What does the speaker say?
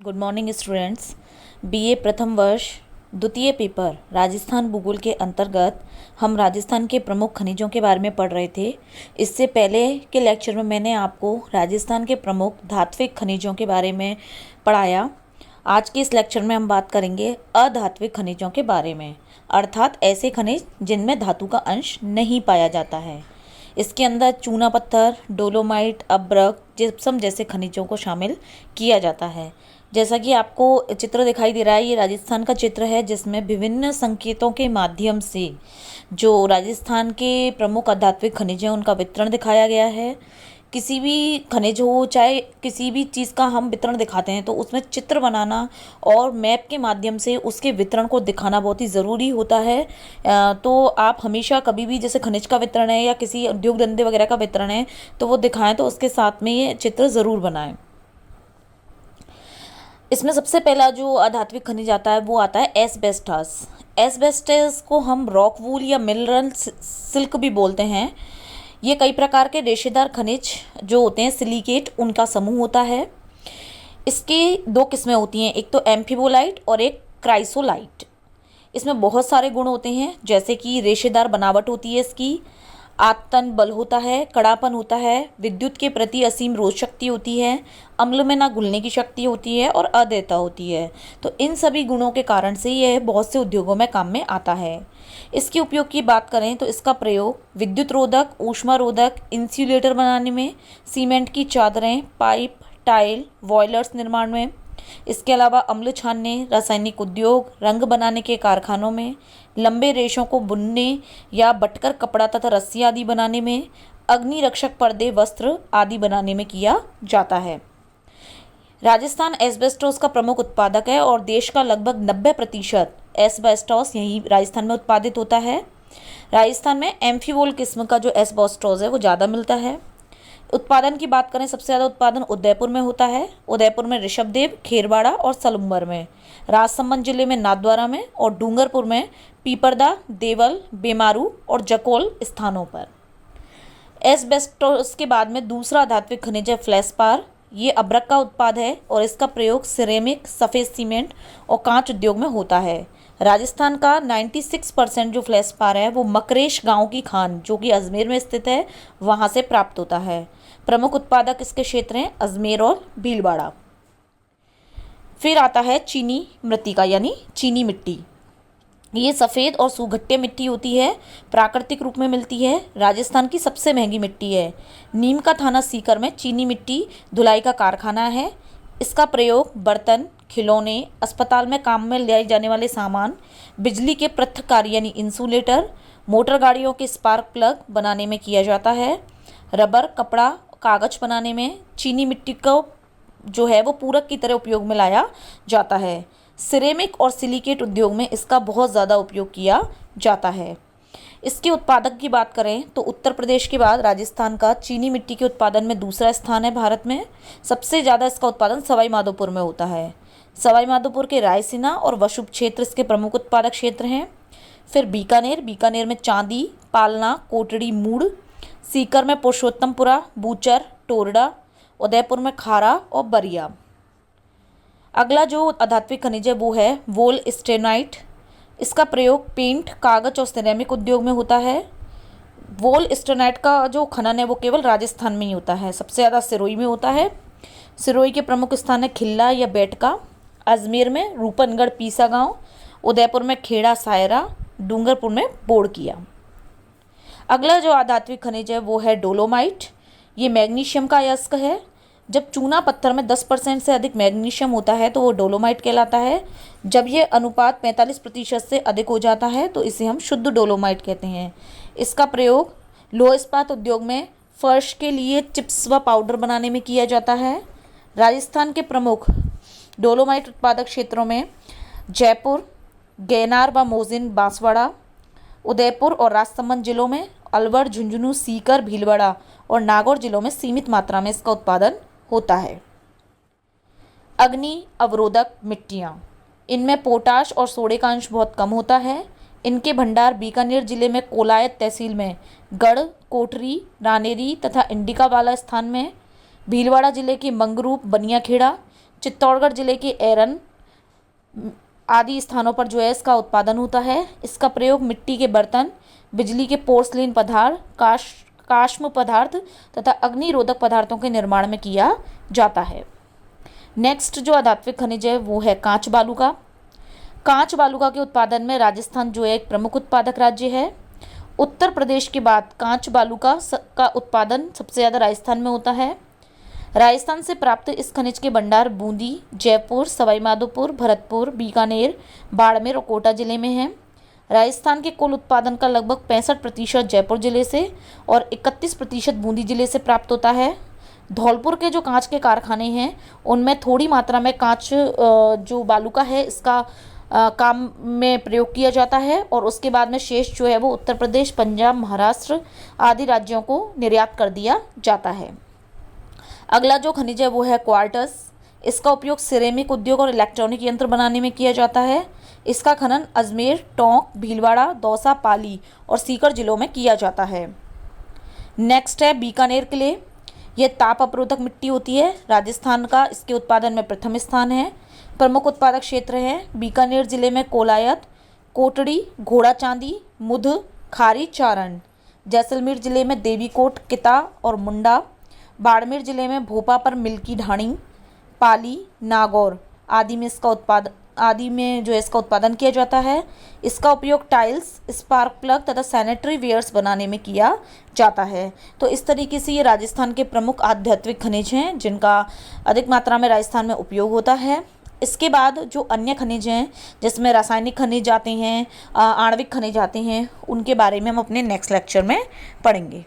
Good morning students. BA प्रथम वर्ष द्वितीय पेपर राजस्थान भूगोल के अंतर्गत हम राजस्थान के प्रमुख खनिजों के बारे में पढ़ रहे थे। इससे पहले के लेक्चर में मैंने आपको राजस्थान के प्रमुख धात्विक खनिजों के बारे में पढ़ाया। आज के इस लेक्चर में हम बात करेंगे अधात्विक खनिजों के बारे में, अर्थात ऐसे खनिज जिनमें धातु का अंश नहीं पाया जाता है। इसके अंदर चूना पत्थर, डोलोमाइट, अब्रक, जिप्सम जैसे खनिजों को शामिल किया जाता है। जैसा कि आपको चित्र दिखाई दे रहा है, ये राजस्थान का चित्र है जिसमें विभिन्न संकेतों के माध्यम से जो राजस्थान के प्रमुख अधात्विक खनिज हैं उनका वितरण दिखाया गया है। किसी भी खनिज हो, चाहे किसी भी चीज़ का हम वितरण दिखाते हैं तो उसमें चित्र बनाना और मैप के माध्यम से उसके वितरण को दिखाना बहुत ही ज़रूरी होता है। तो आप हमेशा कभी भी जैसे खनिज का वितरण है या किसी उद्योग धंधे वगैरह का वितरण है तो वो दिखाएं तो उसके साथ में ये चित्र ज़रूर बनाएं। इसमें सबसे पहला जो अधात्विक खनिज आता है वो आता है एस्बेस्टस। एस्बेस्टस को हम रॉक वूल या मिनरल सिल्क भी बोलते हैं। ये कई प्रकार के रेशेदार खनिज जो होते हैं सिलिकेट उनका समूह होता है। इसकी दो किस्में होती हैं, एक तो एम्फिबोलाइट और एक क्राइसोलाइट। इसमें बहुत सारे गुण होते हैं, जैसे कि रेशेदार बनावट होती है इसकी, आत्तन बल होता है, कड़ापन होता है, विद्युत के प्रति असीम रोध शक्ति होती है, अम्ल में ना घुलने की शक्ति होती है और अदेयता होती है। तो इन सभी गुणों के कारण से यह बहुत से उद्योगों में काम में आता है। इसके उपयोग की बात करें तो इसका प्रयोग विद्युत रोधक, ऊष्मा रोधक, इंसुलेटर बनाने में, सीमेंट की चादरें, पाइप, टाइल, बॉयलर्स निर्माण में, इसके अलावा अम्ल छानने, रासायनिक उद्योग, रंग बनाने के कारखानों में, लंबे रेशों को बुनने या बटकर कपड़ा तथा रस्सी आदि बनाने में, अग्नि रक्षक पर्दे, वस्त्र आदि बनाने में किया जाता है। राजस्थान एस्बेस्टोस का प्रमुख उत्पादक है और देश का लगभग 90% एस्बेस्टोस यहीं राजस्थान में उत्पादित होता है। राजस्थान में एम्फीवोल किस्म का जो एस्बेस्टोस है वो ज़्यादा मिलता है। उत्पादन की बात करें, सबसे ज़्यादा उत्पादन उदयपुर में होता है। उदयपुर में ऋषभदेव, खेरवाड़ा और सलुम्बर में, राजसमंद जिले में नाथद्वारा में और डूंगरपुर में पीपरदा, देवल, बेमारू और जकोल स्थानों पर। एस्बेस्टोस के बाद में दूसरा धात्विक खनिज है फ्लेसपार। ये अब्रक का उत्पाद है और इसका प्रयोग सिरेमिक, सफ़ेद सीमेंट और कांच उद्योग में होता है। राजस्थान का 96% जो फ्लेसपार है वो मकरेश गांव की खान, जो कि अजमेर में स्थित है, वहां से प्राप्त होता है। प्रमुख उत्पादक इसके क्षेत्र हैं अजमेर और भीलवाड़ा। फिर आता है चीनी मृत्तिका यानी चीनी मिट्टी। ये सफ़ेद और सुगट्टे मिट्टी होती है, प्राकृतिक रूप में मिलती है, राजस्थान की सबसे महंगी मिट्टी है। नीम का थाना सीकर में चीनी मिट्टी धुलाई का कारखाना है। इसका प्रयोग बर्तन, खिलौने, अस्पताल में काम में ले जाने वाले सामान, बिजली के पृथक्कारी यानी इंसुलेटर, मोटर गाड़ियों के स्पार्क प्लग बनाने में किया जाता है। रबर, कपड़ा, कागज बनाने में चीनी मिट्टी को जो है वो पूरक की तरह उपयोग में लाया जाता है। सिरेमिक और सिलिकेट उद्योग में इसका बहुत ज़्यादा उपयोग किया जाता है। इसके उत्पादक की बात करें तो उत्तर प्रदेश के बाद राजस्थान का चीनी मिट्टी के उत्पादन में दूसरा स्थान है भारत में। सबसे ज़्यादा इसका उत्पादन सवाई माधोपुर में होता है। सवाई माधोपुर के रायसीना और वशुभ क्षेत्र इसके प्रमुख उत्पादक क्षेत्र हैं। फिर बीकानेर में चांदी, पालना, कोटड़ी, मूड़, सीकर में पुरुषोत्तमपुरा, बूचर, टोरडा, उदयपुर में खारा और बरिया। अगला जो अधात्विक खनिज है वो है वोल स्टेनाइट। इसका प्रयोग पेंट, कागज और सिरेमिक उद्योग में होता है। वोल स्टेनाइट का जो खनन है वो केवल राजस्थान में ही होता है, सबसे ज़्यादा सिरोही में होता है। सिरोही के प्रमुख स्थान है खिल्ला या बेटका, अजमेर में रूपनगढ़ पीसा गांव, उदयपुर में खेड़ा सायरा, डूंगरपुर में बोड़किया। अगला जो अधात्विक खनिज है वो है डोलोमाइट। ये मैग्नीशियम का अयस्क है। जब चूना पत्थर में 10% से अधिक मैग्नीशियम होता है तो वो डोलोमाइट कहलाता है। जब ये अनुपात 45% से अधिक हो जाता है तो इसे हम शुद्ध डोलोमाइट कहते हैं। इसका प्रयोग लोह इस्पात उद्योग में फर्श के लिए चिप्स व पाउडर बनाने में किया जाता है। राजस्थान के प्रमुख डोलोमाइट उत्पादक क्षेत्रों में जयपुर, गैनार व मोजिन, बांसवाड़ा, उदयपुर और राजसमंद जिलों में, अलवर, झुंझुनू, सीकर, भीलवाड़ा और नागौर जिलों में सीमित मात्रा में इसका उत्पादन होता है। अग्नि अवरोधक मिट्टियाँ, इनमें पोटाश और सोडे का अंश बहुत कम होता है। इनके भंडार बीकानेर जिले में कोलायत तहसील में गढ़, कोठरी, रानेरी तथा इंडिका वाला स्थान में, भीलवाड़ा जिले के मंगरूप, बनियाखेड़ा, चित्तौड़गढ़ जिले के एरन आदि स्थानों पर जो है इसका उत्पादन होता है। इसका प्रयोग मिट्टी के बर्तन, बिजली के पोर्सलिन पदार्थ, काष्म पदार्थ तथा अग्निरोधक पदार्थों के निर्माण में किया जाता है। नेक्स्ट जो अधात्विक खनिज है वो है कांच बालूका। कांच बालूका के उत्पादन में राजस्थान जो है एक प्रमुख उत्पादक राज्य है। उत्तर प्रदेश के बाद कांच बालूका का उत्पादन सबसे ज़्यादा राजस्थान में होता है। राजस्थान से प्राप्त इस खनिज के भंडार बूंदी, जयपुर, सवाई माधोपुर, भरतपुर, बीकानेर, बाड़मेर और कोटा जिले में हैं। राजस्थान के कुल उत्पादन का लगभग 65% जयपुर जिले से और 31% बूंदी जिले से प्राप्त होता है। धौलपुर के जो कांच के कारखाने हैं उनमें थोड़ी मात्रा में कांच जो बालूका है इसका काम में प्रयोग किया जाता है और उसके बाद में शेष जो है वो उत्तर प्रदेश, पंजाब, महाराष्ट्र आदि राज्यों को निर्यात कर दिया जाता है। अगला जो खनिज है वो है क्वार्टज। इसका उपयोग सिरेमिक उद्योग और इलेक्ट्रॉनिक यंत्र बनाने में किया जाता है। इसका खनन अजमेर, टोंक, भीलवाड़ा, दौसा, पाली और सीकर जिलों में किया जाता है। नेक्स्ट है बीकानेर किले। यह ताप अपरोधक मिट्टी होती है। राजस्थान का इसके उत्पादन में प्रथम स्थान है। प्रमुख उत्पादक क्षेत्र हैं बीकानेर जिले में कोलायत, कोटड़ी, घोड़ा चांदी, मुध, खारी, चारण। जैसलमेर जिले में देवीकोट, किता और मुंडा। बाड़मेर जिले में भोपा पर मिल्की ढाणी, पाली, नागौर आदि में इसका उत्पादन किया जाता है। इसका उपयोग टाइल्स, स्पार्क प्लग तथा सैनिटरी वेयर्स बनाने में किया जाता है। तो इस तरीके से ये राजस्थान के प्रमुख आध्यात्मिक खनिज हैं जिनका अधिक मात्रा में राजस्थान में उपयोग होता है। इसके बाद जो अन्य खनिज हैं जिसमें रासायनिक खनिज आते हैं, आणविक खनिज आते हैं, उनके बारे में हम अपने नेक्स्ट लेक्चर में पढ़ेंगे।